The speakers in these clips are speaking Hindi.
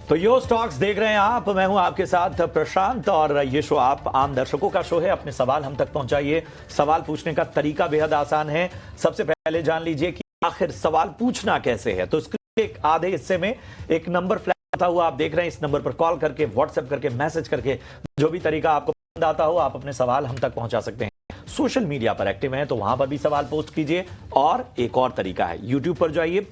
तो यो स्टॉक्स देख रहे हैं आप, मैं हूं आपके साथ प्रशांत और ये शो आप आम दर्शकों का शो है। अपने सवाल हम तक पहुंचाइए। सवाल पूछने का तरीका बेहद आसान है। सबसे पहले जान लीजिए कि आखिर सवाल पूछना कैसे है। तो स्क्रीन के आधे हिस्से में एक नंबर फ्लैश आता हुआ आप देख रहे हैं। इस नंबर पर कॉल करके, व्हाट्सएप करके, मैसेज करके, जो भी तरीका आपको पसंद आता हो आप अपने सवाल हम तक पहुंचा सकते हैं। सोशल मीडिया पर एक्टिव हैं तो वहां पर भी सवाल पोस्ट कीजिए। और एक और तरीका है, यूट्यूब पर जाइए,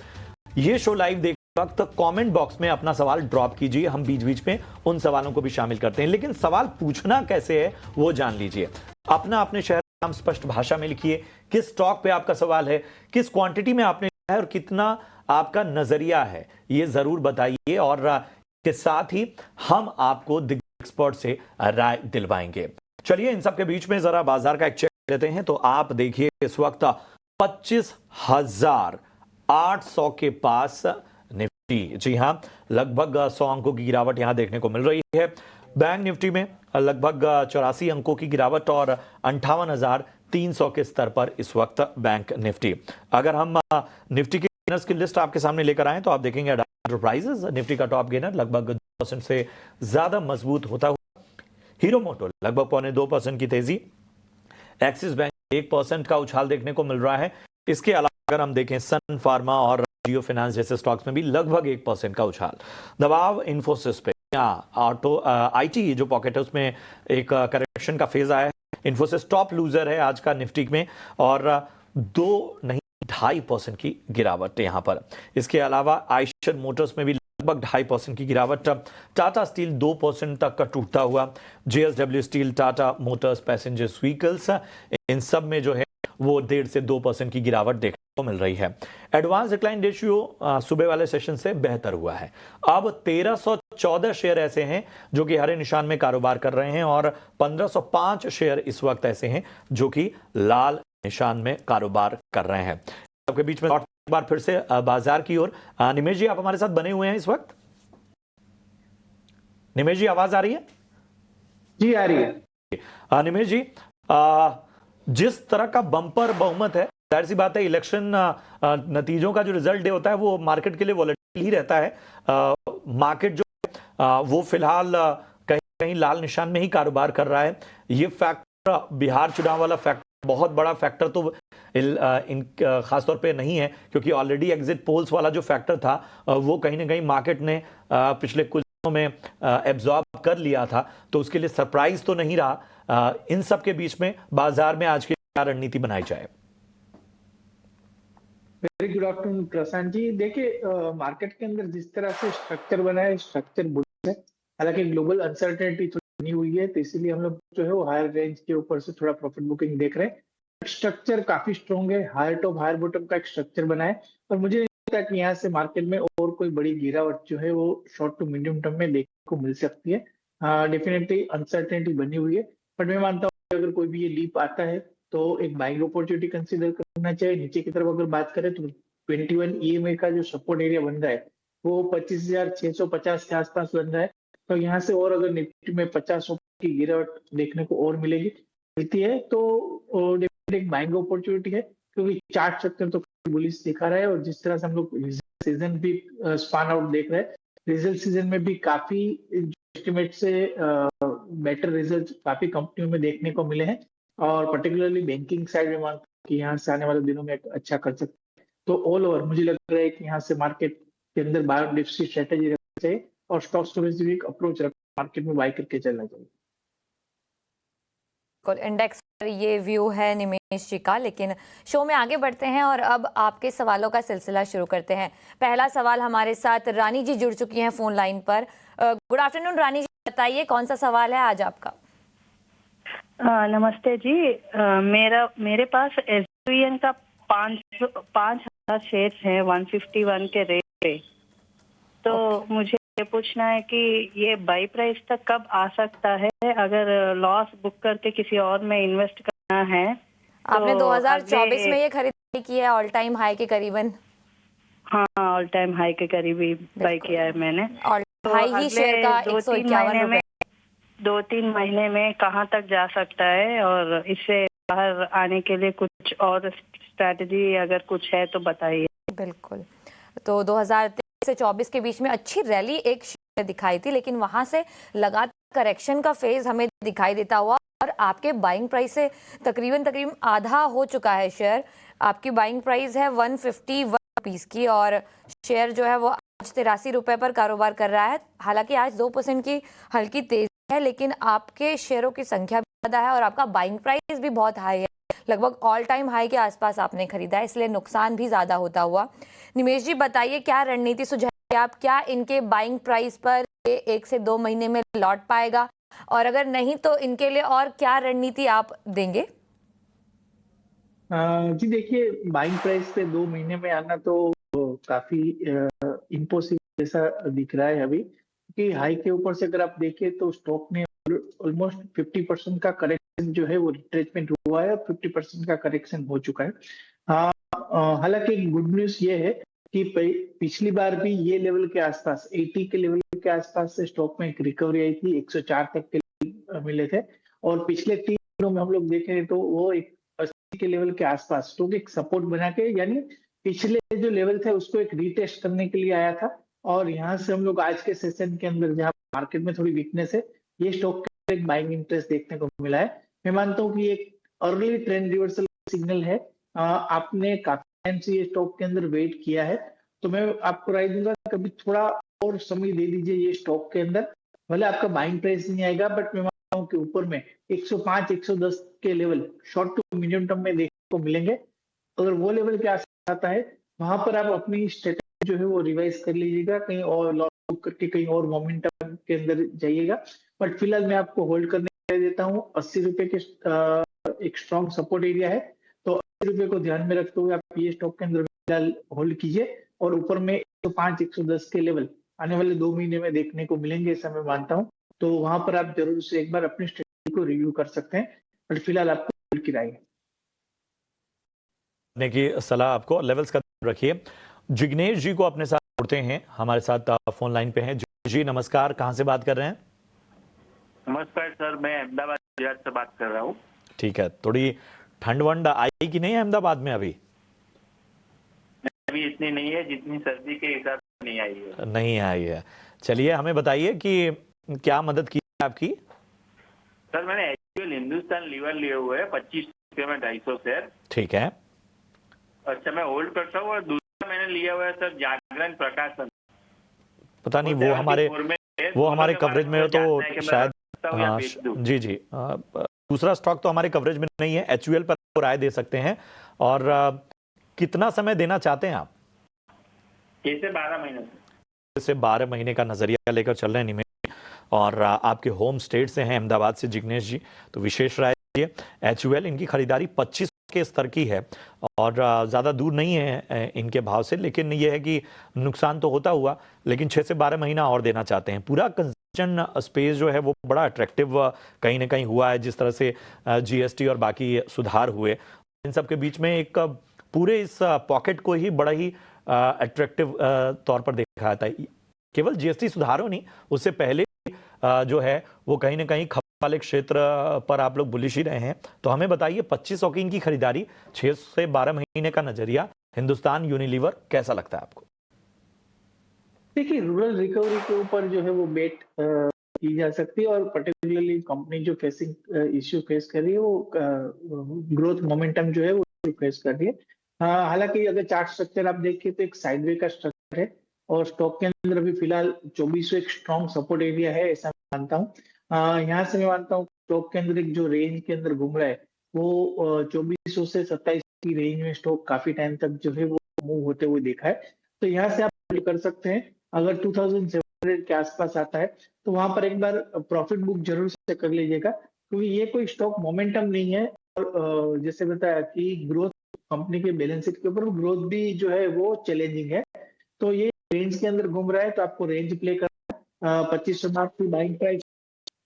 ये शो लाइव देख वक्त कमेंट बॉक्स में अपना सवाल ड्रॉप कीजिए। हम बीच बीच में उन सवालों को भी शामिल करते हैं। लेकिन सवाल पूछना कैसे है वो जान लीजिए। अपने शहर का नाम स्पष्ट भाषा में लिखिए, किस स्टॉक पे आपका सवाल है, किस क्वांटिटी में आपने लिया है और कितना आपका नजरिया है, ये जरूर बताइए। और के साथ ही हम आपको दिग्गज एक्सपर्ट से राय दिलवाएंगे। चलिए इन सबके बीच में जरा बाजार का एक चेक लेते हैं। तो आप देखिए इस वक्त 25,800 के पास निफ्टी, जी हां, लगभग 100 अंकों की गिरावट यहां देखने को मिल रही है। बैंक निफ्टी में लगभग 84 अंकों की गिरावट और 58,300 के स्तर पर इस वक्त बैंक निफ्टी। अगर हम निफ्टी के गेनर्स की लिस्ट आपके सामने लेकर आए तो आप देखेंगे एंटरप्राइजेज निफ्टी का टॉप गेनर, लगभग 2% से ज्यादा मजबूत होता हुआ। हीरो मोटो लगभग 2.25% की तेजी। एक्सिस बैंक 1% का उछाल देखने को मिल रहा है। इसके अलावा अगर हम देखें सन फार्मा और जियो फाइनेंस जैसे स्टॉक्स में भी लगभग 1% का उछाल। दबाव इन्फोसिस पे, ऑटो आईटी जो पॉकेट है उसमें एक करेक्शन का फेज आया है। इन्फोसिस टॉप लूजर है आज का निफ्टी में और 2.5% की गिरावट यहां पर। इसके अलावा आइशर मोटर्स में भी लगभग 2.5% की गिरावट। टाटा स्टील 2% तक का टूटता हुआ। JSW steel, Tata motors, passengers vehicles, इन सब में जो है वो 1.5 से 2% की गिरावट देखने को मिल रही है। एडवांस डिक्लाइन रेशियो सुबह वाले सेशन से बेहतर हुआ है। अब 1314 शेयर ऐसे हैं जो कि हरे निशान में कारोबार कर रहे हैं और 1505 शेयर इस वक्त ऐसे हैं जो कि लाल निशान में कारोबार कर रहे हैं। सबके बीच में एक बार फिर से बाजार की ओर निमेश जी आप हमारे साथ बने हुए हैं इस वक्त। निमेश जी आवाज आ रही है? जी आ रही है। निमेश जी, जिस तरह का बम्पर बहुमत है, जाहिर सी बात है इलेक्शन नतीजों का जो रिजल्ट डे होता है वो मार्केट के लिए वोलेटाइल ही रहता है। मार्केट जो वो फिलहाल कहीं कहीं लाल निशान में ही कारोबार कर रहा है। ये फैक्टर, बिहार चुनाव वाला फैक्टर, बहुत बड़ा फैक्टर तो इन खासतौर पे नहीं है क्योंकि ऑलरेडी एग्जिट पोल्स वाला जो फैक्टर था वो कहीं ना कहीं मार्केट ने पिछले कुछ दिनों में एब्जॉर्ब कर लिया था, तो उसके लिए सरप्राइज तो नहीं रहा। इन सब के बीच में बाजार में आज की क्या रणनीति बनाई जाए? Very good afternoon Prashant ji. देखिए मार्केट के अंदर जिस तरह से स्ट्रक्चर बना है, स्ट्रक्चर बुलिश है। हालांकि ग्लोबल अनसर्टेनिटी थोड़ी बनी हुई है तो इसीलिए हम लोग जो है वो हायर रेंज के ऊपर से थोड़ा प्रॉफिट बुकिंग देख रहे हैं। स्ट्रक्चर काफी स्ट्रॉन्ग है, हायर टॉप हायर बॉटम का एक स्ट्रक्चर बना है और मुझे नहीं लगता कि यहाँ से मार्केट में और कोई बड़ी गिरावट जो है वो शॉर्ट टू मीडियम टर्म में देखने को मिल सकती है। डेफिनेटली अनसर्टेनिटी बनी हुई है, बट मैं मानता हूँ कि अगर कोई भी ये लीप आता है तो एक बाइंग अपॉर्चुनिटी कंसीडर करना चाहिए। नीचे की तरफ अगर बात करें तो 21 ईएमए का जो सपोर्ट एरिया बन रहा है वो 25,650 के आसपास बन रहा है। तो यहाँ से और अगर निफ्टी में 50 की गिरावट देखने को और मिलती है तो एक बाइंग अपॉर्चुनिटी है क्योंकि चार्ट स्ट्रक्चर तो बुलिश दिखा रहा है। और जिस तरह से हम लोग सीजन भी स्पान आउट देख रहे हैं, रिजल्ट सीजन में भी काफी एस्टिमेट से बेटर रिजल्ट काफी कंपनियों में देखने को मिले हैं और पर्टिकुलरली बैंकिंग साइड में मानता हूं कि यहाँ से आने वाले दिनों में अच्छा कर सकते हैं। तो ऑल ओवर मुझे लग रहा है कि यहाँ से मार्केट के अंदर बायो डिप्स की स्ट्रेटेजी रखनी चाहिए और स्टॉक स्पेसिफिक अप्रोच रख मार्केट में बाय करके चलना चाहिए। इंडेक्स पर ये व्यू है निमेश जी का। लेकिन शो में आगे बढ़ते हैं और अब आपके सवालों का सिलसिला शुरू करते हैं। पहला सवाल हमारे साथ रानी जी जुड़ चुकी हैं फोन लाइन पर। गुड आफ्टरनून रानी जी, बताइए कौन सा सवाल है आज आपका? नमस्ते जी। मेरे पास एसवीएन का 5,000 शेयर है 151 के रेट पे। तो मुझे ये पूछना है कि ये बाई प्राइस तक कब आ सकता है? अगर लॉस बुक करके किसी और में इन्वेस्ट करना है तो आपने 2024 में ये खरीदारी की है ऑल टाइम हाई के करीबन? हाँ, ऑल टाइम हाई के करीब ही बाई किया है मैंने। ऑल हाई ही शेयर का 151 रुपए। 2-3 महीने में कहाँ तक जा सकता है और इससे बाहर आने के लिए कुछ और स्ट्रैटेजी अगर कुछ है तो बताइए। बिल्कुल। तो 2023 से 24 के बीच में अच्छी रैली एक दिखाई थी, लेकिन वहां से लगातार करेक्शन का फेज हमें दिखाई देता हुआ और आपके बाइंग प्राइस से तकरीबन आधा हो चुका है शेयर। आपकी बाइंग प्राइस है 151 रुपीस की और शेयर जो है वो आज 83 रुपए पर कारोबार कर रहा है। हालांकि आज 2% की हल्की तेजी है, लेकिन आपके शेयरों की संख्या भी ज्यादा है और आपका बाइंग प्राइस भी बहुत हाई है, लगभग ऑल टाइम हाई के आसपास आपने खरीदा है, इसलिए नुकसान भी ज्यादा होता हुआ। निमेश जी बताइए, क्या रणनीति सुझाएंगे आप? क्या इनके बाइंग प्राइस पर 1 से 2 महीने में लौट पाएगा, और अगर नहीं तो इनके लिए और क्या रणनीति आप देंगे? जी देखिए, बाइंग प्राइस पे 2 महीने में आना तो काफी इम्पॉसिबल जैसा दिख रहा है अभी, क्योंकि हाई के ऊपर से अगर आप देखें तो स्टॉक ने ऑलमोस्ट 50% का करेक्शन जो है वो रिट्रेसमेंट हुआ है और 50% का करेक्शन हो चुका है। हाँ, हालांकि गुड न्यूज ये है कि पिछली बार भी ये लेवल के आसपास 80 के लेवल के आसपास से स्टॉक में एक रिकवरी आई थी, 104 तक के मिले थे, और पिछले 3 दिनों में हम लोग देखें तो वो एक 80 के लेवल के आसपास स्टॉक एक सपोर्ट बना के, यानी पिछले जो लेवल थे उसको एक रीटेस्ट करने के लिए आया था। और यहाँ से हम लोग आज के सेशन के अंदर जहाँ मार्केट में थोड़ी वीकनेस है, ये स्टॉक का एक बाइंग इंटरेस्ट देखने को मिला है। मैं मानता हूँ कि एक अर्ली ट्रेंड रिवर्सल सिग्नल है। आपने काफी टाइम से ये स्टॉक के अंदर वेट किया है, तो मैं आपको राय दूंगा कभी थोड़ा और समय दे दीजिए ये स्टॉक के अंदर। भले आपका बाइंग प्राइस नहीं आएगा, बट मैं मानता हूँ कि ऊपर में 105 110 के level short to medium term में देखने को मिलेंगे। अगर वो लेवल के आसपास आता है, वहां पर आप अपनी स्ट्रेटेजी जो है वो रिवाइज कर लीजिएगा, कहीं और लॉस करके कहीं और मोमेंटम के अंदर जाइएगा। बट फिलहाल मैं आपको होल्ड करने देता हूँ। 80 रुपए के एक स्ट्रॉन्ग सपोर्ट एरिया है, तो 80 रुपए को ध्यान में रखते हुए आप ये स्टॉक के अंदर फिलहाल होल्ड कीजिए, और ऊपर में 105 110 के लेवल आने वाले 2 महीने में देखने को मिलेंगे, ऐसा मैं मानता हूँ। तो वहां पर आप जरूर से एक बार अपनी स्ट्रेटेजी को रिव्यू कर सकते हैं, बट फिलहाल आपको होल्ड की राय है। की सलाह आपको लेवल्स का ध्यान रखिए। जिग्नेश जी को अपने साथ जोड़ते हैं, हमारे साथ फोन लाइन पे हैं। जी नमस्कार, कहां से बात कर रहे हैं? नमस्कार सर, मैं अहमदाबाद गुजरात से बात कर रहा हूँ। ठीक है, थोड़ी ठंड वंड आई कि नहीं अहमदाबाद में? अभी इतनी नहीं है जितनी सर्दी के हिसाब से नहीं आई है। नहीं आई है। चलिए हमें बताइए कि क्या मदद की है आपकी? सर मैंने HUL हिंदुस्तान लीवर लिए हुए हैं 25 रुपये में 250 शेयर। ठीक है। अच्छा, मैं होल्ड करता हूँ। और दूसरा मैंने लिया हुआ है सर जागरण प्रकाशन। पता नहीं वो हमारे कवरेज में हो तो शायद। हाँ, जी जी, दूसरा स्टॉक तो हमारे कवरेज में नहीं है। HUL पर राय दे सकते हैं। और कितना समय देना चाहते हैं आप? 6 से 12 महीने से 12 महीने का नजरिया लेकर चल रहे हैं निमेश, और आपके होम स्टेट से हैं अहमदाबाद से जिग्नेश जी, तो विशेष राय दिए। HUL इनकी खरीदारी 25 के स्तर की है और ज़्यादा दूर नहीं है इनके भाव से, लेकिन यह है कि नुकसान तो होता हुआ, लेकिन 6 से 12 महीना और देना चाहते हैं। पूरा कंजम्पशन स्पेस जो है वो बड़ा अट्रैक्टिव कहीं ना कहीं हुआ है, जिस तरह से GST और बाकी सुधार हुए, इन सब के बीच में एक पूरे इस पॉकेट को ही बड़ा ही अट्रैक्टिव तौर पर देखा जाता है। केवल GST सुधारों नहीं, उससे पहले जो है वो कहीं ना कहीं खपत वाले क्षेत्र पर आप लोग बुलिश ही रहे हैं। तो हमें बताइए 2500 की इनकी खरीदारी, 6 से 12 महीने का नजरिया, हिंदुस्तान यूनिलीवर कैसा लगता है आपको? देखिए, रूरल रिकवरी के ऊपर जो है वो बेट की जा सकती है, और पर्टिकुलरली कंपनी जो फेसिंग इश्यू फेस कर रही है वो ग्रोथ मोमेंटम जो है वो फेस कर रही है। हालांकि अगर चार्ट स्ट्रक्चर आप देखिए तो एक साइडवे का स्ट्रक्चर है, और स्टॉक के अंदर अभी फिलहाल 2400 एक स्ट्रॉन्ग सपोर्ट एरिया है, ऐसा मैं मानता हूँ। यहाँ से मैं मानता हूँ स्टॉक के अंदर एक जो रेंज के अंदर घूम रहा है वो 2400 से 27 की रेंज में स्टॉक काफी टाइम तक जो है वो मूव होते हुए देखा है। तो यहाँ से आप होल्ड कर सकते हैं। अगर 2700 के आसपास आता है तो वहां पर एक बार प्रॉफिट बुक जरूर से कर लीजिएगा, क्योंकि ये कोई स्टॉक मोमेंटम नहीं है। और जैसे बताया कि ग्रोथ कंपनी के बैलेंस शीट के ऊपर ग्रोथ भी जो है वो चैलेंजिंग है, तो ये रेंज के अंदर घूम रहा है, तो आपको रेंज प्ले करना। 2500 की बाइंग प्राइस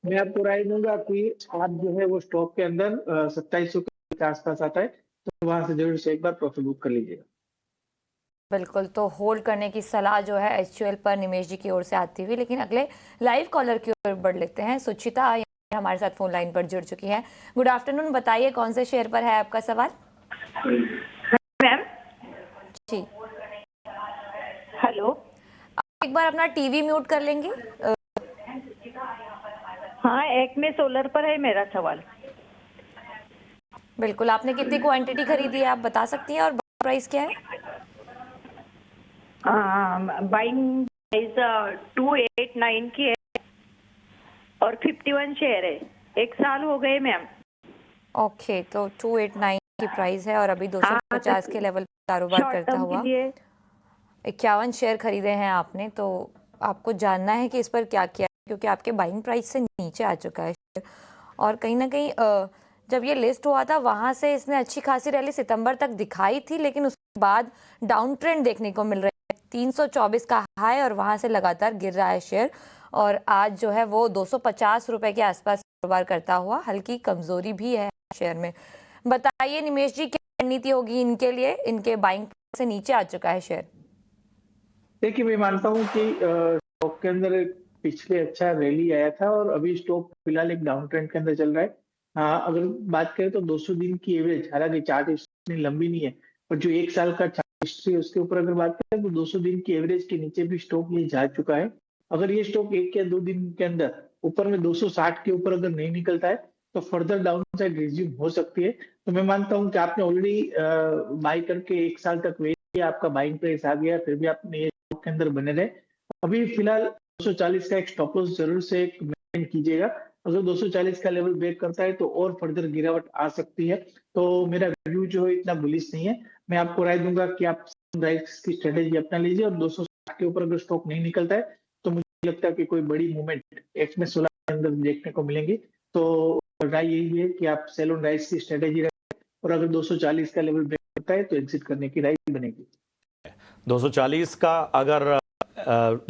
मैं आपको राय दूंगा कि आप जो है वो स्टॉक के अंदर 2700 के आसपास आता है, तो वहां से जरूर से एक बार प्रॉफिट बुक कर लीजिएगा। बिल्कुल, तो होल्ड करने की सलाह जो है HUL पर निमेश जी की ओर से आती हुई। लेकिन अगले लाइव कॉलर की ओर बढ़ लेते हैं। सुचिता हमारे साथ फोन लाइन पर जुड़ चुकी है। गुड आफ्टरनून, बताइए कौन से शेयर पर है आपका सवाल? मैम जी हेलो, एक बार अपना टीवी म्यूट कर लेंगे? हाँ, एक में सोलर पर है मेरा सवाल। बिल्कुल, आपने कितनी क्वांटिटी खरीदी है आप बता सकती हैं और प्राइस क्या है? बाइंग प्राइस 289 की है और 51 शेयर है। 1 साल हो गए मैम। ओके, तो 289 की प्राइस है और अभी 250 के लेवल पर कारोबार शॉर्ट करता टर्म हुआ के लिए 51 शेयर खरीदे हैं आपने, तो आपको जानना है कि इस पर क्या किया है, क्योंकि आपके बाइंग प्राइस से नीचे आ चुका है शेयर। और कहीं ना कहीं जब ये लिस्ट हुआ था वहां से इसने अच्छी खासी रैली सितंबर तक दिखाई थी, लेकिन उसके बाद डाउन ट्रेंड देखने को मिल रहा है। 324 का हाई और वहां से लगातार गिर रहा है शेयर, और आज जो है वो 250 रुपए के आसपास कारोबार करता हुआ, हल्की कमजोरी भी है शेयर में। बताइए निमेश जी, क्या रणनीति होगी इनके लिए? इनके बाइंग से नीचे आ चुका है शेयर। देखिए, मैं मानता हूँ कि स्टॉक के अंदर पिछले अच्छा रैली आया था और अभी स्टॉक फिलहाल एक डाउन ट्रेंड के अंदर चल रहा है। हाँ, अगर बात करें तो 200 दिन की एवरेज, हालांकि चार्ट इतनी लंबी नहीं है, पर जो 1 साल का चार्ट हिस्ट्री है उसके ऊपर अगर बात करें तो 200 दिन की एवरेज के नीचे भी स्टॉक ये जा चुका है। अगर ये स्टॉक 1 या 2 दिन के अंदर ऊपर में 260 के ऊपर अगर नहीं निकलता है तो फर्दर डाउन साइड रिज्यूम हो सकती है। तो मैं मानता हूँ कि आपने ऑलरेडी बाई करके 1 साल तक वेट किया, आपका बाइंग प्राइस आ गया, फिर भी आपने के अंदर बने रहे। अभी फिलहाल 240 का एक स्टॉप लॉस जरूर से एक मेंटेन कीजिएगा। अगर 240 का लेवल ब्रेक करता है तो और फर्दर गिरावट आ सकती है। तो मेरा व्यू जो है इतना बुलिश नहीं है। मैं आपको राय दूंगा कि आप राइट्स की स्ट्रेटेजी अपना लीजिए और 260 के ऊपर अगर स्टॉक नहीं निकलता है तो मुझे लगता है कि कोई बड़ी मूवमेंट एक्समें 16 के अंदर देखने को मिलेंगी। तो राय यही है कि आप सेल ऑन राइट्स की स्ट्रेटेजी रखें और अगर 240 का लेवल ब्रेक करता है तो एग्जिट करने की राय बनेगी। 240 का अगर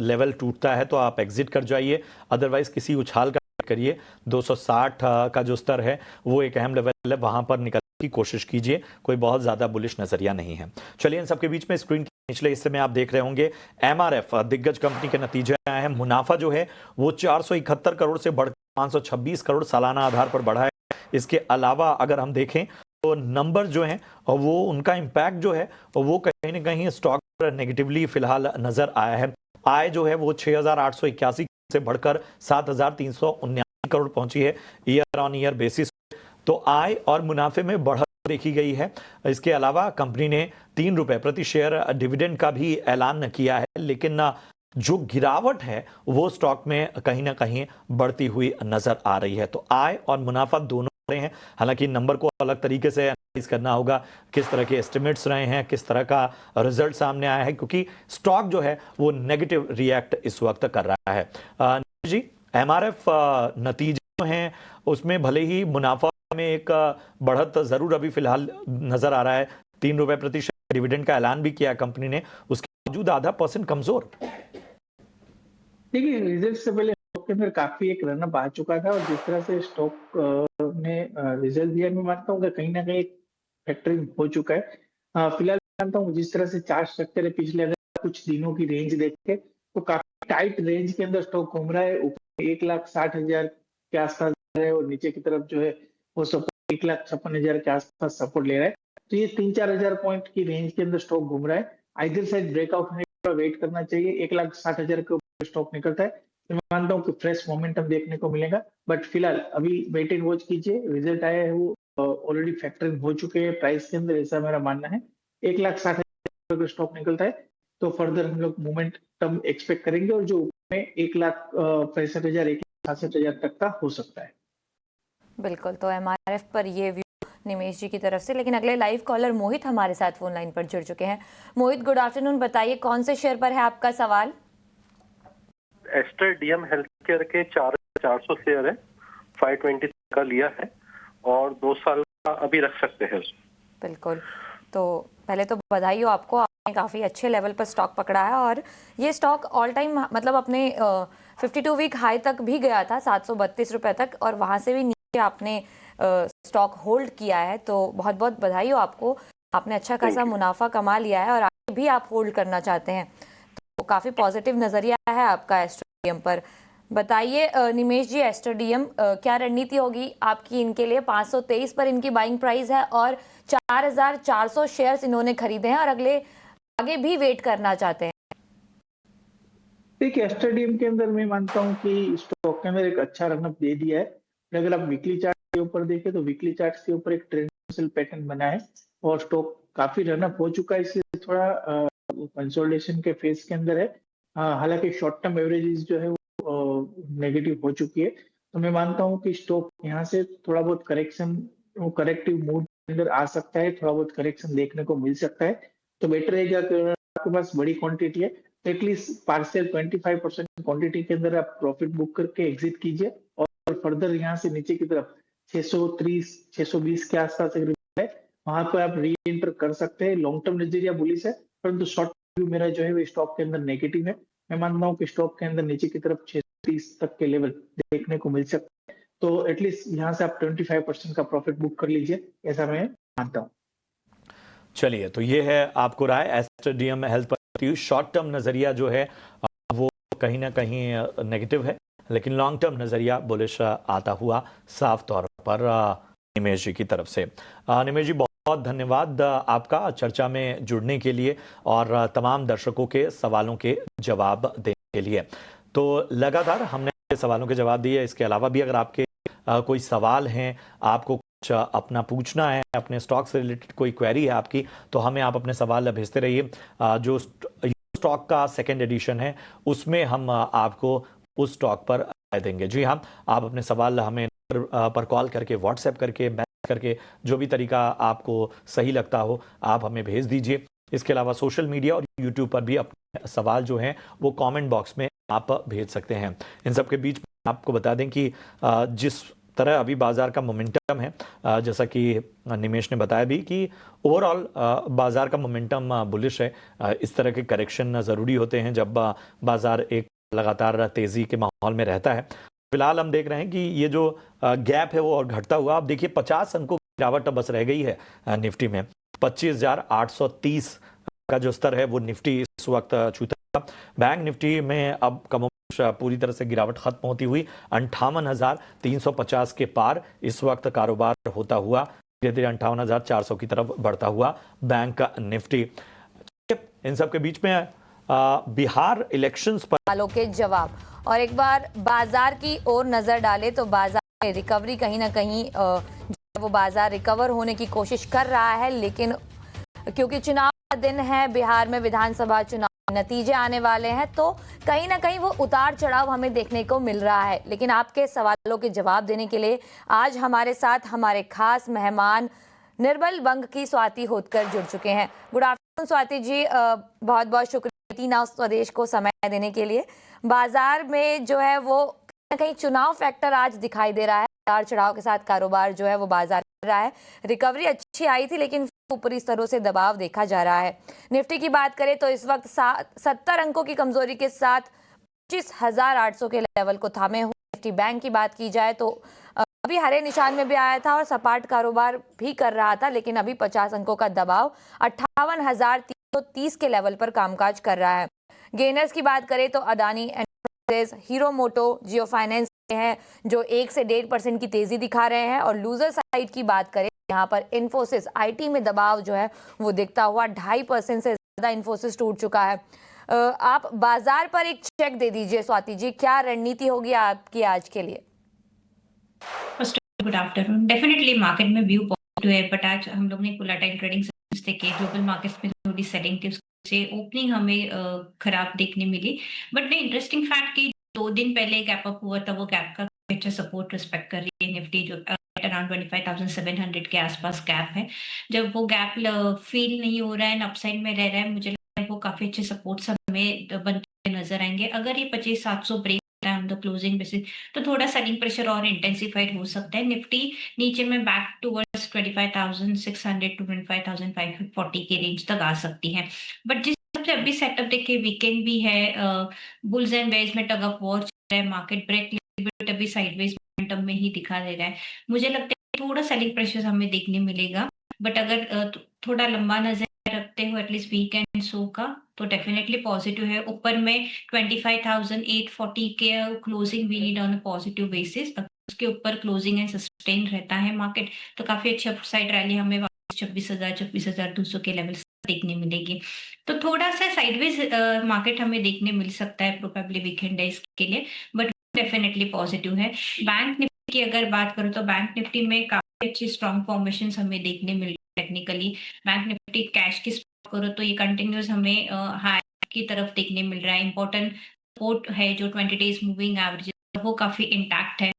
लेवल टूटता है तो आप एग्जिट कर जाइए, अदरवाइज किसी उछाल का करिए। 260 का जो स्तर है वो एक अहम लेवल है, वहां पर निकलने की कोशिश कीजिए। कोई बहुत ज्यादा बुलिश नजरिया नहीं है। चलिए, इन सबके बीच में स्क्रीन के निचले हिस्से में आप देख रहे होंगे एमआरएफ दिग्गज कंपनी के नतीजे आए हैं। मुनाफा जो है वो 471 करोड़ से बढ़कर 526 करोड़ सालाना आधार पर बढ़ा है। इसके अलावा अगर हम देखें तो नंबर जो हैं वो उनका इम्पैक्ट जो है वो कहीं ना कहीं स्टॉक पर नेगेटिवली फिलहाल नजर आया है। आय जो है वो 6,881 से बढ़कर 7,379 करोड़ पहुंची है ईयर ऑन ईयर बेसिस। तो आय और मुनाफे में बढ़त देखी गई है। इसके अलावा कंपनी ने 3 रुपए प्रति शेयर डिविडेंड का भी ऐलान किया है, लेकिन जो गिरावट है वो स्टॉक में कहीं ना कहीं बढ़ती हुई नजर आ रही है। तो आय और मुनाफा दोनों हैं। हालांकि नंबर को अलग तरीके से एनालाइज करना होगा, किस तरह के एस्टिमेट्स रहे हैं, किस तरह का रिजल्ट सामने आया है, क्योंकि स्टॉक जो है वो नेगेटिव रिएक्ट इस वक्त कर रहा है। जी, एमआरएफ नतीजे जो हैं उसमें भले ही मुनाफा में एक बढ़त जरूर अभी फिलहाल नजर आ रहा है। 3 रुपए प्रति शेयर डिविडेंड का ऐलान भी किया कंपनी ने, उसके बावजूद 0.5% कमजोर। देखिए, रिजल्ट से पहले स्टॉक के अंदर काफी एक रनअप आ चुका था और जिस तरह से स्टॉक ने रिजल्ट दिया, मैं मानता हूँ कि कहीं ना कहीं एक फैक्टरिंग हो चुका है। फिलहाल मानता हूँ जिस तरह से चार्ट स्ट्रक्चर है, पिछले अगर कुछ दिनों की रेंज देखें तो काफी टाइट रेंज के अंदर स्टॉक घूम रहा है। ऊपर 1,60,000 के आसपास है और नीचे की तरफ जो है वो सपोर्ट 1,56,000 के आसपास सपोर्ट ले रहा है। तो ये 3-4 हजार पॉइंट की रेंज के अंदर स्टॉक घूम रहा है। आइदर साइड ब्रेकआउट होने का वेट करना चाहिए। 1,60,000 के स्टॉक निकलता है तो मैं मानता हूँ कि फ्रेश मोमेंटम देखने को मिलेगा। बट फिलहाल अभी वेट एंड वॉच कीजिए। रिजल्ट आया है वो ऑलरेडी फैक्टरिंग हो चुके हैं प्राइस के अंदर, ऐसा मेरा मानना है। 1,60,000 अगर स्टॉक निकलता है तो फर्दर हम लोग मोमेंटम एक्सपेक्ट करेंगे और जो ऊपर में 1,65,000 1,66,000 तक का हो सकता है। बिल्कुल, तो एमआरएफ पर ये व्यू निमेश जी की तरफ से। लेकिन अगले लाइव कॉलर मोहित हमारे साथ फोन लाइन पर जुड़ चुके हैं। मोहित, गुड आफ्टरनून। बताइए कौन से शेयर पर है आपका सवाल? एस्टर डीएम हेल्थ केयर के 400 शेयर है, 520 का लिया है और 2 साल का अभी रख सकते हैं। बिल्कुल, तो पहले तो बधाई हो आपको, आपने काफ़ी अच्छे लेवल पर स्टॉक पकड़ा है और ये स्टॉक ऑल टाइम मतलब अपने 52 वीक हाई तक भी गया था 732 रुपये तक, और वहाँ से भी नीचे आपने स्टॉक होल्ड किया है। तो बहुत बहुत बधाई हो आपको, आपने अच्छा खासा मुनाफा कमा लिया है और आगे भी आप होल्ड करना चाहते हैं। तो काफ़ी पॉजिटिव नज़रिया है आपका एस्टर डीएम पर। बताइए निमेश जी, एस्टर डीएम क्या रणनीति होगी आपकी इनके लिए? 523 पर इनकी बाइंग प्राइस है और 4,400 शेयर्स इन्होंने खरीदे हैं और आगे भी वेट करना चाहते हैं। देखिए एस्ट्रेडियम के अंदर मैं मानता हूँ कि स्टॉक के अंदर एक अच्छा रनअप दे दिया है। अगर आप वीकली चार्ट के ऊपर देखें तो वीकली चार्ट के ऊपर एक ट्रेंडिशनल पैटर्न बना है और स्टॉक काफी रनअप हो चुका है, इसलिए थोड़ा कंसोलिडेशन के फेज के अंदर है। हालांकि शॉर्ट टर्म एवरेजेस जो है वो नेगेटिव हो चुकी है, तो मैं मानता हूँ कि स्टॉक यहाँ से थोड़ा बहुत करेक्शन, करेक्टिव मूड के अंदर आ सकता है, थोड़ा बहुत करेक्शन देखने को मिल सकता है। तो बेटर रहेगा कि अगर आपके पास बड़ी क्वांटिटी है तो एटलीस्ट पार्शियल 25% क्वांटिटी के अंदर आप प्रॉफिट बुक करके एग्जिट कीजिए और फर्दर यहाँ से नीचे की तरफ 630 620 के आसपास अगर है वहां पर आप री एंटर कर सकते हैं। लॉन्ग टर्म नजरिया बुलिश है, परंतु शॉर्ट व्यू मेरा जो है वो स्टॉक के अंदर नेगेटिव है। मैं मानता हूँ कि स्टॉक के अंदर नीचे की तरफ 630 तक के लेवल देखने को मिल सकता है, तो एटलीस्ट यहाँ से आप 25% का प्रॉफिट बुक कर लीजिए, ऐसा मैं मानता हूँ। चलिए, तो ये है आपको राय एस्ट्रेडियम हेल्थ पर। शॉर्ट टर्म नजरिया जो है वो कहीं ना कहीं नेगेटिव है, लेकिन लॉन्ग टर्म नजरिया बुलिश आता हुआ साफ तौर पर निमेश जी की तरफ से। निमेश जी, बहुत धन्यवाद आपका चर्चा में जुड़ने के लिए और तमाम दर्शकों के सवालों के जवाब देने के लिए। तो लगातार हमने सवालों के जवाब दिए, इसके अलावा भी अगर आपके कोई सवाल हैं, आपको कुछ अपना पूछना है, अपने स्टॉक से रिलेटेड कोई क्वेरी है आपकी, तो हमें आप अपने सवाल भेजते रहिए। जो स्टॉक का सेकंड एडिशन है उसमें हम आपको उस स्टॉक पर राय देंगे। जी हाँ, आप अपने सवाल हमें पर कॉल करके, व्हाट्सएप करके, मैसेज करके, जो भी तरीका आपको सही लगता हो आप हमें भेज दीजिए। इसके अलावा सोशल मीडिया और यूट्यूब पर भी अपने सवाल जो हैं वो कमेंट बॉक्स में आप भेज सकते हैं। इन सब के बीच में आपको बता दें कि जिस तरह अभी बाजार का मोमेंटम है, जैसा कि निमेश ने बताया भी कि ओवरऑल बाजार का मोमेंटम बुलिश है। इस तरह के करेक्शन ज़रूरी होते हैं जब बाजार एक लगातार तेज़ी के माहौल में रहता है। फिलहाल हम देख रहे हैं कि ये जो गैप है वो और घटता हुआ, आप देखिए 50 अंकों की गिरावट बस रह गई है निफ्टी में। 25,830 का जो स्तर है वो निफ्टी इस वक्त छूता है। बैंक निफ्टी में अब कम पूरी तरह से गिरावट खत्म होती हुई 58,350 के पार इस वक्त कारोबार होता हुआ धीरे धीरे 58,400 की तरफ बढ़ता हुआ बैंक निफ्टी। इन सब के बीच में बिहार इलेक्शंस पर सवालों के जवाब और एक बार बाजार की ओर नजर डाले तो बाजार में रिकवरी कहीं ना कहीं वो बाजार रिकवर होने की कोशिश कर रहा है, लेकिन क्योंकि चुनाव का दिन है, बिहार में विधानसभा चुनाव नतीजे आने वाले हैं, तो कहीं ना कहीं वो उतार चढ़ाव हमें देखने को मिल रहा है। लेकिन आपके सवालों के जवाब देने के लिए आज हमारे साथ हमारे खास मेहमान निर्मल बंग की स्वाति होतकर जुड़ चुके हैं। गुड आफ्टरनून स्वाति जी, बहुत बहुत शुक्रिया टी नाउ स्वदेश को समय देने के लिए। बाजार में जो है वो कहीं ना कहीं चुनाव फैक्टर आज दिखाई दे रहा है, उतार चढ़ाव के साथ कारोबार जो है वो बाजार कर रहा है। रिकवरी अच्छी आई थी लेकिन ऊपरी स्तरों से दबाव देखा जा रहा है। निफ्टी की बात करें तो इस वक्त 70 अंकों की कमजोरी के साथ 25,800 के लेवल को थामे हुए। निफ्टी बैंक की बात की जाए तो अभी हरे निशान में भी आया था और सपाट कारोबार भी कर रहा था, लेकिन अभी 50 अंकों का दबाव 58,330 के लेवल पर कामकाज कर रहा है। गेनर्स की बात करें तो अडानी एंटरप्राइजेज, हीरो मोटो, जियो फाइनेंस हैं जो 1 से 1.5% की तेजी दिखा रहे हैं। और लूजर साइड की बात करें यहाँ पर इन्फोसिस, आईटी में दबाव जो है वो दिखता हुआ 2.5% से ज्यादा इन्फोसिस टूट चुका है। आप बाजार पर एक चेक दे दीजिए स्वाति जी, क्या रणनीति होगी आपकी आज के लिए? Good afternoon. डेफिनेटली मार्केट में व्यू पॉजिटिव है, बट आज हम लोग ने वोलेटाइल ट्रेडिंग देखे, ग्लोबल मार्केट्स में थोड़ी सेलिंग थी, उससे ओपनिंग हमें खराब देखने मिली। बट द इंटरेस्टिंग फैक्ट कि 2 दिन पहले गैप अप हुआ था, वो गैप का अच्छा सपोर्ट रिस्पेक्ट कर रही है निफ्टी, जो अराउंड 25,700 के आसपास गैप है। जब वो गैप फील नहीं हो रहा है, अपसाइड में रह रहा है, मुझे लगता है वो काफी अच्छे सपोर्ट्स हमें बनते नजर आएंगे। अगर ये 25,700 break on the closing basis तो थोड़ा सेलिंग प्रेशर और इंटेंसिफाइड हो सकता है। निफ्टी नीचे में बैक टूवर्ड्स 25,600 टू 25,540 के रेंज तक आ सकती है। बट जिस हिसाब से अभी सेटअप देखे, वीकेंड भी है, बुल्स एंड बेयर्स में टग ऑफ वॉर चल रहा है, मार्केट ब्रेक अभी साइडवेज मोमेंटम में ही दिखा दे रहा है। मुझे लगता है थोड़ा सेलिंग प्रेशर हमें देखने मिलेगा, बट अगर थोड़ा लंबा नजर रखते हो एटलीस्ट वीकेंड सो का, तो डेफिनेटली पॉजिटिव है। ऊपर में 25,840 के closing we need on a positive basis. उसके ऊपर क्लोजिंग एंड सस्टेन रहता है मार्केट, तो काफी अच्छी अपसाइड रैली हमें 26,200 के लेवल देखने मिलेगी। तो थोड़ा सा साइडवेज मार्केट हमें देखने मिल सकता है प्रोबेबली वीकेंड है इसके लिए, बट डेफिनेटली पॉजिटिव है। बैंक निफ्टी की अगर बात करूं तो बैंक निफ्टी में काफी अच्छी स्ट्रॉन्ग फॉर्मेशन हमें देखने मिल रही है टेक्निकली। बैंक निफ्टी कैश की बात करो तो ये कंटिन्यूस हमें हाई की तरफ देखने मिल रहा है। इंपॉर्टेंट सपोर्ट है जो 20 डेज मूविंग एवरेज वो काफी इंटैक्ट है।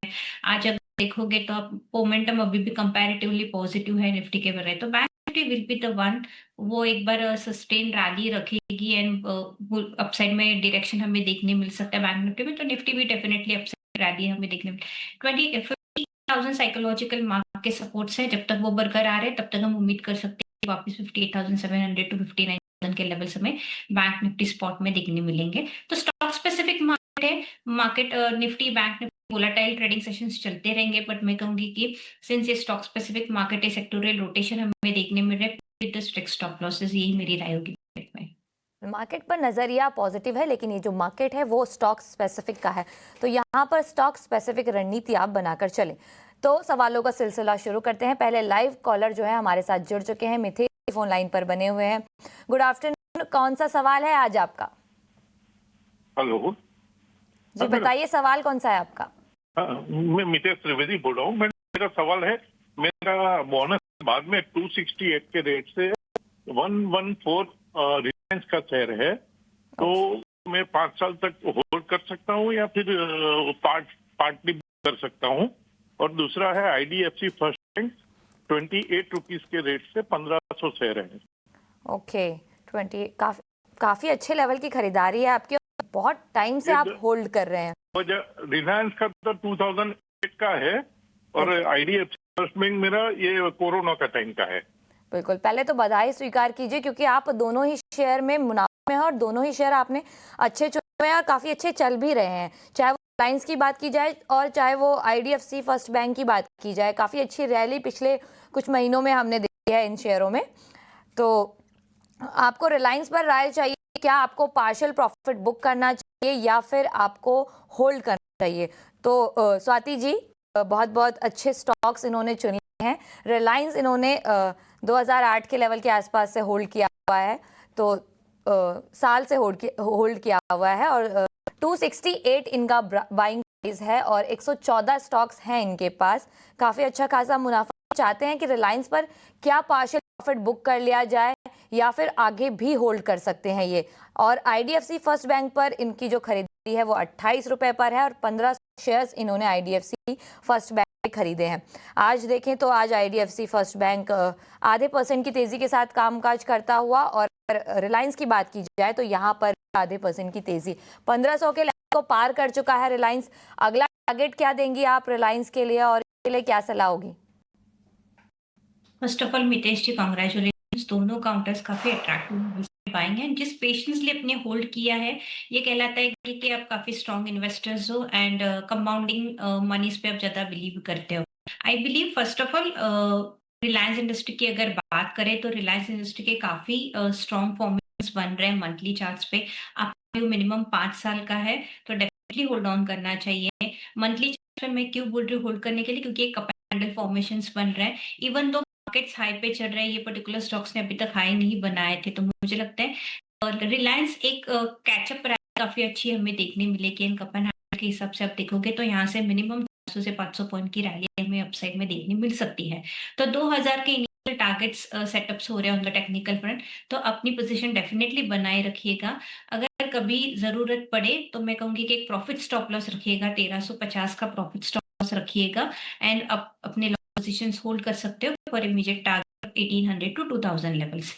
आज अगर देखोगे तो मोमेंटम अभी भी कंपैरेटिवली पॉजिटिव है निफ्टी के बजाय, तो bank Nifty will be the one. वो एक बार सस्टेन रैली रखेगी एंड अपसाइड में डायरेक्शन हमें देखने मिल सकता है बैंक निफ्टी में, तो निफ्टी भी डेफिनेटली अपसाइड रैली हमें देखने मिल 50,000 साइकोलॉजिकल मार्क के सपोर्ट्स है। जब तक वो बरकरार है तब तक हम उम्मीद कर सकते हैं वापस 58,700 टू 59,000 के लेवल्स हमें बैंक निफ्टी स्पॉट में देखने मिलेंगे। तो स्टॉक स्पेसिफिक मार्केट है, market Nifty bank Nifty volatile trading sessions चलते रहेंगे, बट मैं कहूंगी कि सिंस ये स्टॉक स्पेसिफिक मार्केट है, सेक्टोरियल रोटेशन हमें देखने मिल रहा है with the strict stop losses, यही मेरी राय होगी में। मार्केट पर नजरिया पॉजिटिव है, लेकिन ये जो मार्केट है वो स्टॉक स्पेसिफिक का है, तो यहाँ पर स्टॉक स्पेसिफिक रणनीति आप बनाकर चलें। तो सवालों का सिलसिला शुरू करते हैं। पहले लाइव कॉलर जो है हमारे साथ जुड़ चुके हैं, मिथिलेश फोन लाइन पर बने हुए हैं। गुड आफ्टरनून, कौन सा सवाल है आज आपका? हेलो जी बताइए, सवाल कौन सा है आपका? मैं मितेश त्रिवेदी बोल रहा हूँ। मेरा सवाल है, मेरा बोनस बाद में 268 के रेट से 114 रिलायंस का शेयर है, तो मैं 5 साल तक होल्ड कर सकता हूँ या फिर पार्टली कर सकता हूँ? और दूसरा है IDFC फर्स्ट बैंक 28 रुपीज के रेट से 1500 शेयर है। ओके, 20 काफी अच्छे लेवल की खरीदारी है आपकी, बहुत टाइम से आप होल्ड कर रहे हैं। रिलायंस का तो 2008 का है और IDFC फर्स्ट बैंक मेरा ये कोरोना का टाइम का है। बिल्कुल, पहले तो बधाई स्वीकार कीजिए क्योंकि आप दोनों ही शेयर में मुनाफे में हैं और दोनों ही शेयर आपने अच्छे चुने हैं और काफी अच्छे चल भी रहे हैं। चाहे वो रिलायंस की बात की जाए और चाहे वो IDFC फर्स्ट बैंक की बात की जाए, काफी अच्छी रैली पिछले कुछ महीनों में हमने देखी है इन शेयरों में। तो आपको रिलायंस पर राय चाहिए, क्या आपको पार्शियल प्रॉफिट बुक करना चाहिए या फिर आपको होल्ड करना चाहिए? तो स्वाति जी, बहुत बहुत अच्छे स्टॉक्स इन्होंने चुने हैं। रिलायंस इन्होंने 2008 के लेवल के आसपास से होल्ड किया हुआ है, तो साल से होल्ड किया हुआ है और 268 इनका बाइंग प्राइस है और 114 स्टॉक्स हैं इनके पास। काफ़ी अच्छा खासा मुनाफा चाहते हैं कि रिलायंस पर क्या पार्शियल प्रॉफिट बुक कर लिया जाए या फिर आगे भी होल्ड कर सकते हैं ये। और IDFC फर्स्ट बैंक पर इनकी जो खरीदारी है वो 28 रुपए पर है और 15 शेयर्स इन्होंने IDFC फर्स्ट बैंक के खरीदे हैं। आज देखें तो आज IDFC फर्स्ट बैंक आधे % की तेजी के साथ कामकाज करता हुआ, और रिलायंस की बात की जाए तो यहाँ पर आधे % की तेजी 1500 के लेवल को पार कर चुका है रिलायंस। अगला टारगेट क्या देंगी आप रिलायंस के लिए और इसके लिए क्या सलाह होगी? First of all Mitesh ji, congratulations, दोनों काउंटर्स काफी अट्रैक्टिव बाइंग है। जिस पेशेंसली अपने होल्ड किया है ये कहलाता है कि आप काफी स्ट्रॉन्ग इन्वेस्टर्स हो एंड कंपाउंडिंग मनीज पे आप ज्यादा बिलीव करते हो। I believe first of all Reliance industry की अगर बात करें तो रिलायंस इंडस्ट्री के काफी स्ट्रॉन्ग फॉर्मेशंस बन रहे हैं मंथली चार्ट्स पे। आपको मिनिमम 5 साल का है तो डेफिनेटली होल्ड ऑन करना चाहिए। मंथली चार्ट पे मैं क्यों बोल रही हूँ होल्ड करने के लिए, क्योंकि एक कप कैंडल फॉर्मेशंस बन रहे हैं। इवन दो मार्केट्स हाई पे चल रहे हैं, ये पर्टिकुलर स्टॉक्स ने अभी तक हाई नहीं बनाए थे, तो मुझे लगता है रिलायंस एक कैचअप रैली काफी अच्छी हमें देखने मिलेगी। इन कप एंड हैंडल के हिसाब से आप देखोगे तो यहाँ से मिनिमम 400 से 500 पॉइंट की रैली हमें अपसाइड में देखने मिल सकती है। तो 2000 के इनिशियल टारगेट्स सेटअप्स हो रहे हैं ऑन द टेक्निकल फ्रंट, तो अपनी पोजीशन डेफिनेटली बनाए रखिएगा। अगर कभी जरूरत पड़े तो मैं कहूंगी कि एक प्रॉफिट स्टॉप लॉस रखिएगा, 1350 का प्रॉफिट स्टॉप लॉस रखिएगा एंड अपने पोजीशंस होल्ड कर सकते हो for immediate target 1800 to 2000 levels.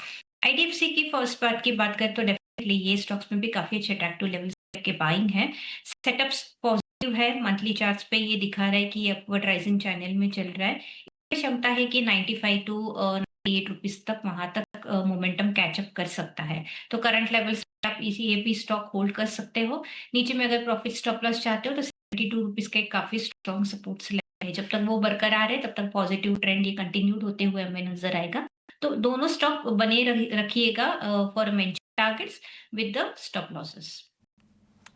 IDFC की फर्स्ट पार्ट की बात करें तो डेफिनेटली ये स्टॉक्स में भी काफी अच्छे अट्रैक्टिव लेवल्स के बाइंग है। सेटअप्स पॉजिटिव है, मंथली चार्ट्स पे ये दिखा रहा है कि अपवर्ड राइजिंग चैनल में चल रहा है। क्षमता है कि 95 टू 98 रुपीज तक वहां तक मोमेंटम कैचअप कर सकता है। तो करंट लेवल्स आप ये भी स्टॉक होल्ड कर सकते हो। नीचे में अगर प्रॉफिट स्टॉप लॉस चाहते हो तो 72 रुपीज का काफी स्ट्रॉन्ग सपोर्ट्स है। जब तक वो बरकरार है तब तक पॉजिटिव ट्रेंड ये कंटिन्यूड होते हुए हमें नजर आएगा। तो दोनों स्टॉक बने रखिएगा for mention targets with the stop losses.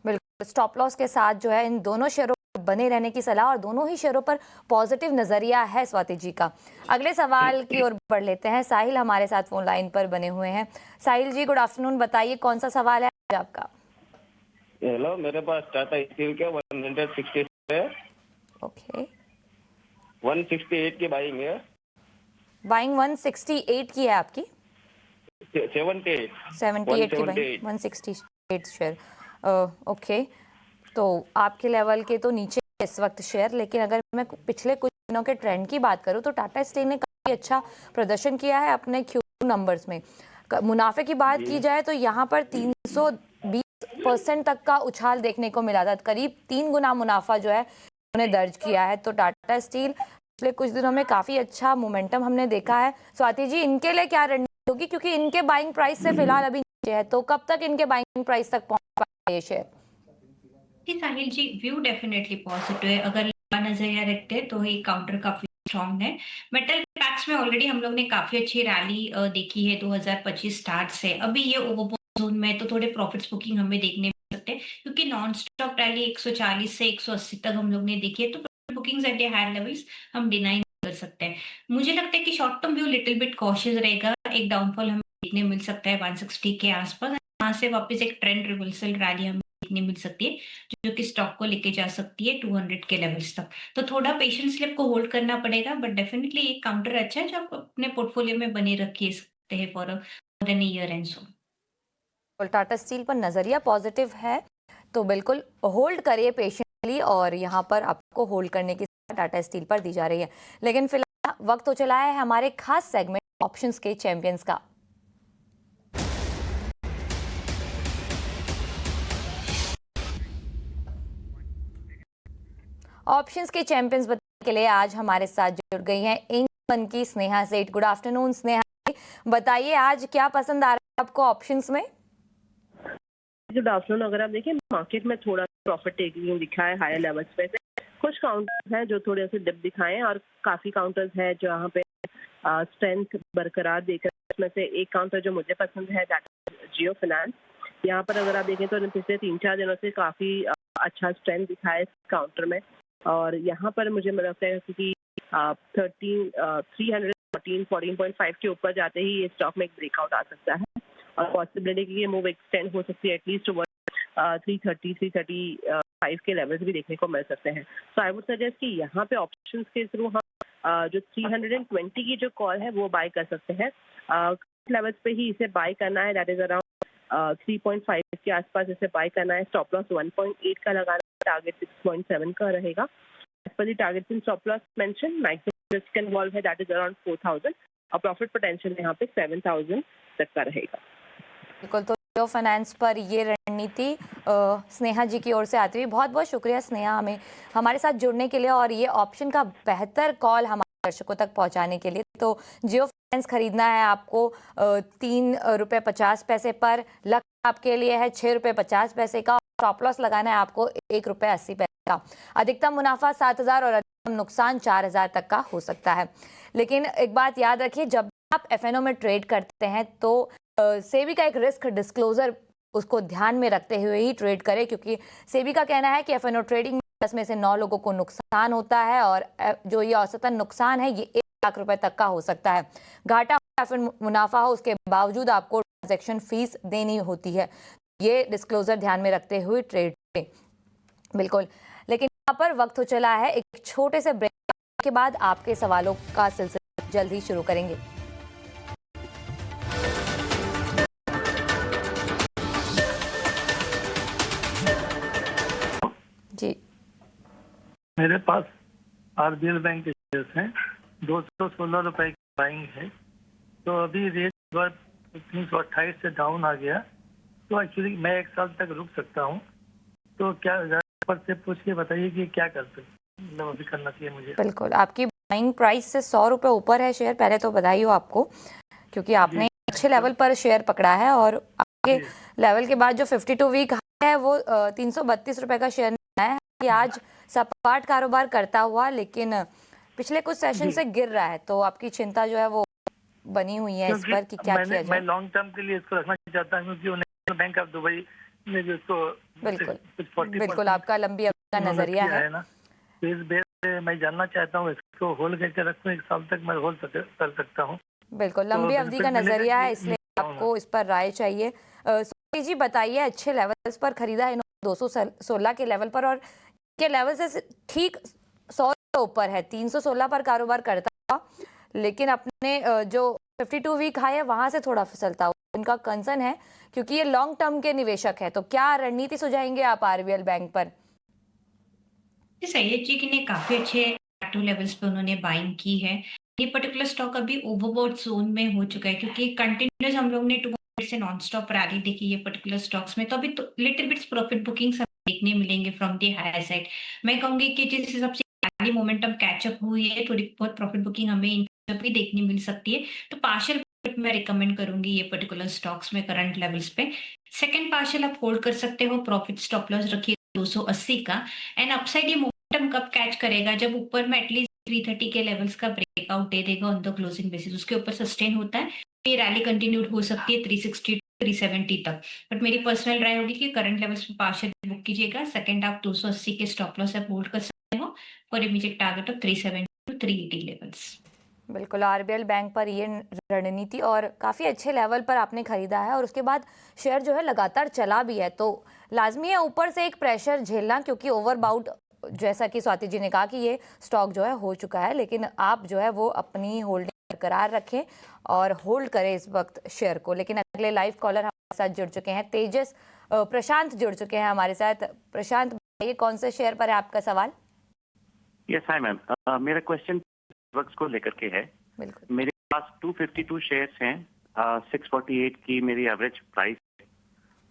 बिल्कुल, स्टॉप लॉस के साथ जो है इन दोनों शेयरों बने रहने की सलाह और दोनों ही शेयरों पर पॉजिटिव नजरिया है स्वाति जी का। अगले सवाल की ओर बढ़ लेते हैं। साहिल हमारे साथ फोन लाइन पर बने हुए हैं। साहिल जी, गुड आफ्टरनून। बताइए कौन सा सवाल है आज आपका? हेलो, मेरे पास टाटा स्टील के 160 है, ओके, 168 की बाइंग है, बाइंग 168 की है आपकी? 78 78 की बाइंग, 168 शेयर। ओके, तो आपके लेवल के तो नीचे इस वक्त शेयर, लेकिन अगर मैं पिछले कुछ दिनों के ट्रेंड की बात करूं तो टाटा स्टील ने काफी अच्छा प्रदर्शन किया है अपने क्यू नंबर्स में। मुनाफे की बात की जाए तो यहाँ पर 320% तक का उछाल देखने को मिला था, करीब 3 गुना मुनाफा जो है उन्होंने दर्ज किया है। तो टाटा स्टील पिछले कुछ दिनों में काफी अच्छा मोमेंटम हमने देखा है। स्वाति जी, इनके लिए क्या रणनीति होगी, क्योंकि इनके बाइंग प्राइस से फिलहाल अभी नीचे है, तो कब तक इनके बाइंग प्राइस तक पहुंच पाएगा ये शेयर? जी साहिल जी, व्यू डेफिनेटली पॉजिटिव है। अगर लंबा नजरिया रखते हैं तो ये काउंटर काफी स्ट्रॉन्ग है। मेटल पैक्स में ऑलरेडी हम लोग ने काफी अच्छी रैली देखी है 2025 स्टार्ट से। अभी ये ओवरबॉट जोन में तो थोड़े प्रॉफिट्स बुकिंग हमें देखने मिल सकते हैं, क्योंकि नॉन स्टॉप रैली 140 से 180 तक हम लोग ने देखी है, तो bookings at the higher levels हम डिनाई नहीं कर सकते हैं। मुझे लगता है कि short term view little bit cautious रहेगा। एक डाउनफॉल हमें देखने मिल सकता है 160 के आसपास, वहां से वापस एक ट्रेंड रिवर्सल रैली हमें देखने मिल सकती है, जो कि स्टॉक को लेके जा सकती है 200 के लेवल्स तक। तो थोड़ा पेशेंसली आपको होल्ड करना पड़ेगा, बट डेफिनेटली एक काउंटर अच्छा है जो आप अपने पोर्टफोलियो में बने रखिए सकते हैं for more an year and so. Tata steel पर नजरिया पॉजिटिव है, तो बिल्कुल होल्ड करिए पेशेंटली, और यहाँ पर आपको होल्ड करने की सलाह टाटा स्टील पर दी जा रही है। लेकिन फिलहाल वक्त हो चला है हमारे खास सेगमेंट ऑप्शंस के चैंपियंस का। ऑप्शंस के चैंपियंस बताने के लिए आज हमारे साथ जुड़ गई हैं एंजल की स्नेहा सेठ। गुड आफ्टरनून स्नेहा जी, बताइए आज क्या पसंद आ रहा है आपको ऑप्शंस में? Good afternoon. अगर आप देखिए मार्केट में थोड़ा प्रॉफिट टेकिंग दिखा है हायर लेवल्स पे, कुछ काउंटर्स हैं जो थोड़े से डिप दिखाए हैं और काफी काउंटर्स हैं जहाँ पे स्ट्रेंथ बरकरार देकर। इसमें से एक काउंटर जो मुझे पसंद है जियो फाइनेंस। यहाँ पर अगर आप देखें तो पिछले 3-4 दिनों से काफी अच्छा स्ट्रेंथ दिखा है इस काउंटर में, और यहाँ पर मुझे लगता है कि 314.5 के ऊपर जाते ही ये स्टॉक में एक ब्रेकआउट आ सकता है, और पॉसिबिलिटी की ये मूव एक्सटेंड हो सकती है एटलीस्ट 335 के लेवल्स भी देखने को मिल सकते हैं। सो आई वुड सजेस्ट कि यहाँ पे ऑप्शंस के थ्रू हम जो 320 की जो कॉल है वो बाय कर सकते हैं। लेवल्स पे ही इसे बाय करना है, दैट इज अराउंड 3.5 के आसपास इसे बाय करना है। स्टॉप लॉस 1.8 का लगाना है, टारगेट 6.7 का रहेगा। As per the target in stop loss mention maximum risk involve है, दैट इज अराउंड 4000, और प्रॉफिट पोटेंशियल यहाँ पे 7000 तक का रहेगा। बिल्कुल, तो जियो फाइनेंस पर ये रणनीति स्नेहा जी की ओर से आती हुई। बहुत बहुत शुक्रिया स्नेहा हमारे साथ जुड़ने के लिए और ये ऑप्शन का बेहतर कॉल हमारे दर्शकों तक पहुंचाने के लिए। तो जियो फाइनेंस खरीदना है आपको 3.50 पर, लक्ष्य आपके लिए है 6.50 का, और स्टॉप लॉस लगाना है आपको 1.80 का। अधिकतम मुनाफा 7000 और अधिकतम नुकसान 4000 तक का हो सकता है। लेकिन एक बात याद रखिए, जब आप एफएनओ में ट्रेड करते हैं तो सेबी का एक रिस्क डिस्क्लोजर उसको ध्यान में रखते हुए ही ट्रेड करें, क्योंकि सेबी का कहना है कि एफएनओ ट्रेडिंग में 10 में से 9 लोगों को नुकसान होता है, और जो ये औसतन नुकसान है ये 1 लाख रुपए तक का हो सकता है। घाटा हो या फिर मुनाफा हो, उसके बावजूद आपको ट्रांजैक्शन फीस देनी होती है। ये डिस्क्लोजर ध्यान में रखते हुए ट्रेड करें। बिल्कुल, लेकिन यहाँ पर वक्त हो चला है एक छोटे से ब्रेक के बाद आपके सवालों का सिलसिला जल्द ही शुरू करेंगे। जी, मेरे पास आरबीएल बैंक के शेयर्स हैं, 216 रुपए की बाइंग है। तो अभी रेट 328 से डाउन आ गया, तो एक्चुअली मैं 1 साल तक रुक सकता हूँ। तो क्या पर से पूछ के बताइए कि क्या कर सकते, मतलब अभी करना चाहिए मुझे? बिल्कुल, आपकी बाइंग प्राइस से 100 रुपए ऊपर है शेयर। पहले तो बधाई हो आपको, क्योंकि आपने अच्छे लेवल पर शेयर पकड़ा है, और आपके लेवल के बाद जो 52 वीक है वो 332 रुपए का शेयर है कि आज सपाट कारोबार करता हुआ, लेकिन पिछले कुछ सेशन से गिर रहा है। तो आपकी चिंता जो है वो बनी हुई है इस पर कि क्या किया जाए। मैं लॉन्ग टर्म के लिए इसको रखना चाहता हूँ, क्योंकि नेशनल बैंक ऑफ दुबई मेरे को बिल्कुल कुछ 40% बिल्कुल, आपका लंबी अवधि का मदद नजरिया किया है। ना, तो इस बेस पे मैं जानना चाहता हूँ इसको होल्ड करके रखूँ, 1 साल तक मैं होल्ड कर सकता हूँ। बिल्कुल, लंबी अवधि का बेनिफिट मिलेगा नजरिया है, कि इसलिए नहीं? आपको इस पर राय चाहिए। सुनीति जी बताइए, अच्छे लेवल्स पर खरीदा है इन्होंने 216 के लेवल पर, और के लेवल से ठीक 100 के ऊपर है, 316 पर कारोबार करता था, लेकिन अपने जो 52 वीक हाई है वहां से थोड़ा फिसलता हुआ। इनका कंसर्न है क्योंकि ये लॉन्ग टर्म के निवेशक है, तो क्या रणनीति सुझाएंगे आप आरबीएल बैंक पर? सैयद जी की ने काफी अच्छे टू लेवल्स पे उन्होंने बाइंग की है। ये पर्टिकुलर स्टॉक अभी ओवरबॉट जोन में हो चुका है, क्योंकि कंटिन्यूस हम लोग ने 200 से नॉन स्टॉप रैली देखी ये पर्टिकुलर स्टॉक्स में, तो अभी तो लिटिल बिट्स प्रॉफिट बुकिंग्स देखने मिलेंगे फ्रॉम द हायर साइड। मैं कहूंगी कि जिस हिसाब से रैली मोमेंटम कैचअप हुई है, थोड़ी बहुत प्रॉफिट बुकिंग हमें इन भी देखने मिल सकती है, तो पार्शियल प्रॉफिट मैं रिकमेंड करूंगी ये पर्टिकुलर स्टॉक्स में करंट लेवल्स पे। सेकंड पार्शियल आप होल्ड कर सकते हो, प्रॉफिट स्टॉप लॉस रखिए 280 का। एंड अपसाइड ये मोमेंटम कब कैच करेगा, जब ऊपर में एटलीस्ट 330 के लेवल्स का ब्रेकआउट दे देगा ऑन द क्लोजिंग बेसिस, उसके ऊपर सस्टेन होता है, ये रैली कंटिन्यूड हो सकती है 360 370 तक। बट मेरी पर्सनल राय होगी कि करंट लेवल्स पे पार्शियल बुक कीजिएगा। सेकंड आप 280 के स्टॉप लॉस आप होल्ड कर सकते हो for immediate target of 370 to 380 levels. बिल्कुल, आरबीएल बैंक पर ये रणनीति, और काफ़ी अच्छे लेवल पर आपने खरीदा है और उसके बाद शेयर जो है लगातार चला भी है, तो लाजमी है ऊपर से एक प्रेशर झेलना, क्योंकि ओवरबाउट जैसा कि स्वाति जी ने कहा कि ये स्टॉक जो है हो चुका है, लेकिन आप जो है वो अपनी होल्डिंग बरकरार रखें और होल्ड करें इस वक्त शेयर को। लेकिन अगले लाइव कॉलर हमारे साथ जुड़ चुके हैं, तेजस प्रशांत जुड़ चुके हैं हमारे साथ। प्रशांत बताइए, कौन से शेयर पर है आपका सवाल? यस हाय मैम, मेरा क्वेश्चन वर्क्स को लेकर के है। बिल्कुल। मेरे पास 252 शेयर्स हैं, 648 की मेरी एवरेज प्राइस है,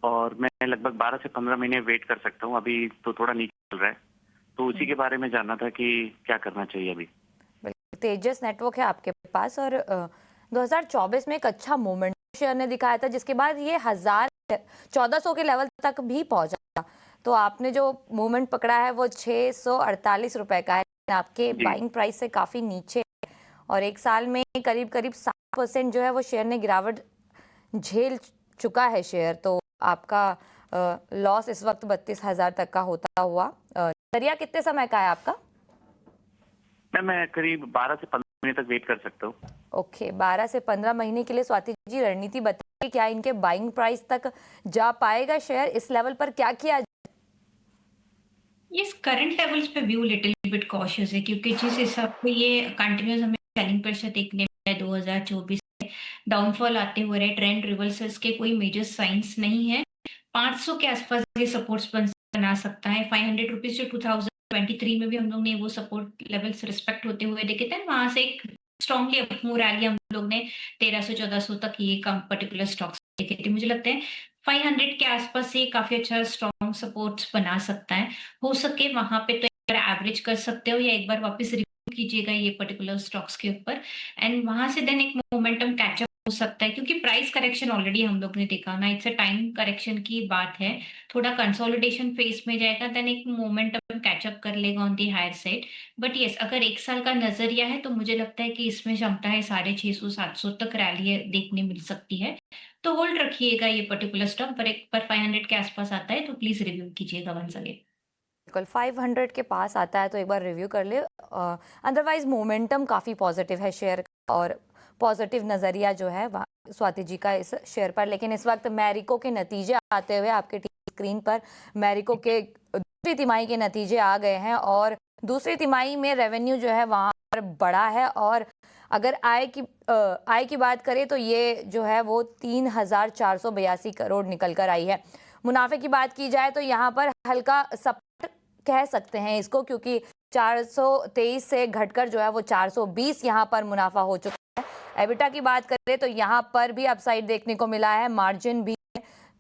और मैं लगभग 12 से 15 महीने वेट कर सकता हूँ। अभी तो थोड़ा नीचे चल रहा है, तो उसी के बारे में जानना था कि क्या करना चाहिए अभी। तेजस नेटवर्क है आपके पास, और 2024 में एक अच्छा मूवमेंट शेयर ने दिखाया था, जिसके बाद ये 1400 के लेवल तक भी पहुंचा, तो आपने जो मूवमेंट पकड़ा है वो 648 रुपए का है, आपके बाइंग प्राइस से काफी नीचे है, और एक साल में करीब करीब 7% जो है वो शेयर ने गिरावट झेल चुका है शेयर, तो आपका लॉस इस वक्त 32,000 तक का होता हुआ। नजरिया कितने समय का है आपका? मैं करीब 12 से 15 महीने तक वेट कर सकता हूँ। ओके, 12 से 15 महीने के लिए स्वाति जी रणनीति बताइए, क्या इनके बाइंग प्राइस तक जा पाएगा शेयर? इस लेवल पर क्या किया? यस, करंट लेवल्स पे व्यू लिटिल बिट कॉशियस है, क्योंकि जिस हिसाब से ये कंटिन्यूस हमें सेलिंग प्रेशर देखने मिला है 2024 से, डाउनफॉल आते हुए रहे, ट्रेंड रिवर्सल्स के कोई मेजर साइंस नहीं है। 500 के आसपास ये सपोर्ट्स बना सकता है। 500 रुपीज जो 2023 में भी हम लोग ने वो सपोर्ट लेवल्स रिस्पेक्ट होते हुए देखे थे, वहां से एक स्ट्रॉन्गली अपमूव रैली हम लोग ने 1300-1400 तक ये पर्टिकुलर स्टॉक्स देखे थे। मुझे लगता है 500 के आसपास से काफी अच्छा स्ट्रॉन्ग सपोर्ट्स बना सकता है। हो सके वहां पे तो एक बार एवरेज कर सकते हो, या एक बार वापस रिव्यू कीजिएगा ये पर्टिकुलर स्टॉक्स के ऊपर, एंड वहां से देन एक मोमेंटम कैचअप हो सकता है, क्योंकि प्राइस करेक्शन ऑलरेडी हम लोग ने देखा ना, इट्स अ टाइम करेक्शन की बात है, थोड़ा कंसोलिडेशन फेज में जाएगा, देन एक मोमेंटम कैचअप कर लेगा on the higher side. But yes, अगर एक साल का नजरिया है तो मुझे लगता है कि इसमें क्षमता है 650-700 तक रैली देखने मिल सकती है, तो होल्ड रखिएगा ये पर्टिकुलर स्टॉक। पर एक पर 500 के आसपास आता है तो प्लीज रिव्यू कीजिएगा वंस अगेन। बिल्कुल, 500 के पास आता है तो एक बार रिव्यू कर ले। अदरवाइज मोमेंटम काफ़ी पॉजिटिव है शेयर का, और पॉजिटिव नज़रिया जो है स्वाति जी का इस शेयर पर। लेकिन इस वक्त मैरिको के नतीजे आते हुए आपके टीवी स्क्रीन पर मैरिको के दूसरी तिमाही के नतीजे आ गए हैं, और दूसरी तिमाही में रेवेन्यू जो है वहाँ पर बढ़ा है, और अगर आय की बात करें तो ये जो है वो 3,482 करोड़ निकल कर आई है। मुनाफे की बात की जाए तो यहाँ पर हल्का सपोर्ट कह सकते हैं इसको, क्योंकि 423 से घटकर जो है वो 420 यहाँ पर मुनाफा हो चुका है। एबिटा की बात करें तो यहाँ पर भी अपसाइड देखने को मिला है, मार्जिन भी,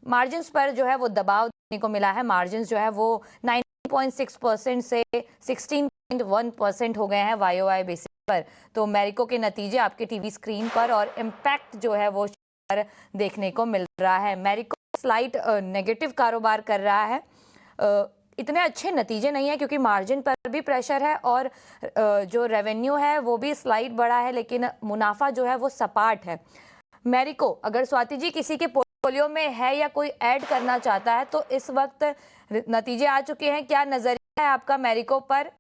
मार्जिन्स पर जो है वो दबाव देखने को मिला है, मार्जिन्स जो है वो 19.6% से 16.1% हो गए हैं YOY बेसिस पर। तो मैरिको के नतीजे आपके टीवी स्क्रीन पर, और इम्पैक्ट जो है वो देखने को मिल रहा है। मैरिको स्लाइट नेगेटिव कारोबार कर रहा है, इतने अच्छे नतीजे नहीं है क्योंकि मार्जिन पर भी प्रेशर है, और जो रेवेन्यू है वो भी स्लाइट बढ़ा है, लेकिन मुनाफा जो है वो सपाट है। मैरिको, अगर स्वाति जी किसी के पोर्टफोलियो में है या कोई ऐड करना चाहता है तो इस वक्त नतीजे आ चुके हैं, क्या नजरिया है आपका मैरिको पर?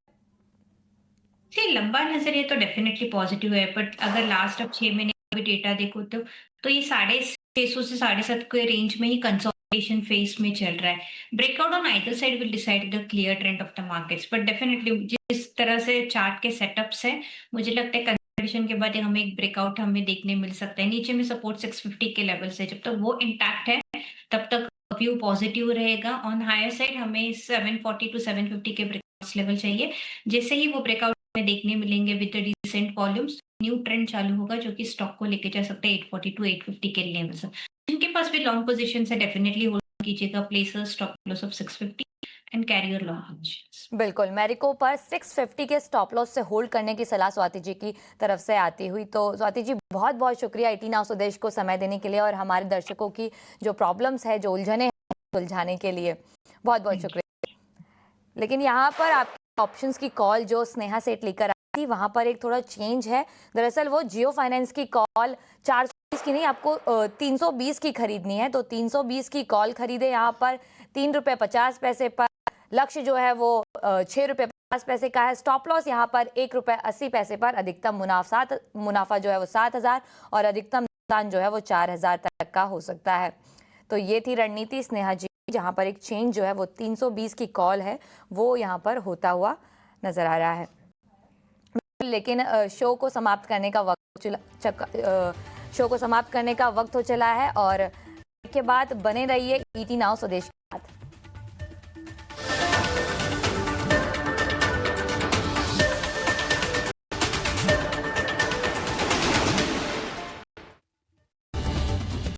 लंबा नजरिया तो डेफिनेटली पॉजिटिव है, बट अगर लास्ट अब 6 महीने का भी डेटा देखो तो ये 650 से 7.5 के रेंज में ही कंसोलिडेशन फेज में चल रहा है। Breakout on either side will decide the clear trend of the markets, but definitely जिस तरह से चार्ट के सेटअप्स है, मुझे लगता है कंसोलिडेशन के बाद हमें एक ब्रेकआउट हमें देखने मिल सकता है। नीचे में सपोर्ट 650 के लेवल से, जब तक वो इंटैक्ट है तब तक व्यू पॉजिटिव रहेगा। ऑन हायर साइड हमें 740 टू 750 के ब्रेकआउट लेवल चाहिए। जैसे ही वो ब्रेकआउट में देखने मिलेंगे with recent volumes, new trend चालू होगा जो कि स्टॉक को लेके जा सकता है 840 टू 850 के लेवल्स। जिनके पास भी लॉन्ग पोजीशन है डेफिनेटली होल्ड कीजिएगा, place a stop loss of 650 and carry your long positions. बिल्कुल, मैरिको पर 650 के स्टॉप लॉस से होल्ड करने की सलाह स्वाति जी की तरफ से आती हुई। तो स्वाति जी बहुत बहुत शुक्रिया 18 नाउ स्वदेश को समय देने के लिए और हमारे दर्शकों की जो प्रॉब्लम्स है, जो उलझने हैं, सुलझाने के लिए बहुत बहुत शुक्रिया। लेकिन यहाँ पर आपके ऑप्शंस की कॉल जो स्नेहा सेठ लेकर आई थी, वहाँ पर एक थोड़ा चेंज है। दरअसल वो जियो फाइनेंस की कॉल 420 की नहीं, आपको 320 की खरीदनी है। तो 320 की कॉल खरीदे यहाँ पर 3 रुपये 50 पैसे पर। लक्ष्य जो है वो 6 रुपये 50 पैसे का है। स्टॉप लॉस यहाँ पर 1 रुपये 80 पैसे पर। अधिकतम मुनाफा जो है वो 7,000 और अधिकतम नुकसान जो है वो 4,000 तक का हो सकता है। तो ये थी रणनीति स्नेहा जी, जहाँ पर एक चेंज जो है वो 320 की कॉल है वो यहाँ पर होता हुआ नजर आ रहा है। लेकिन शो को समाप्त करने का वक्त हो चला है और के बाद बने रहिए ET नाउ स्वदेश के साथ।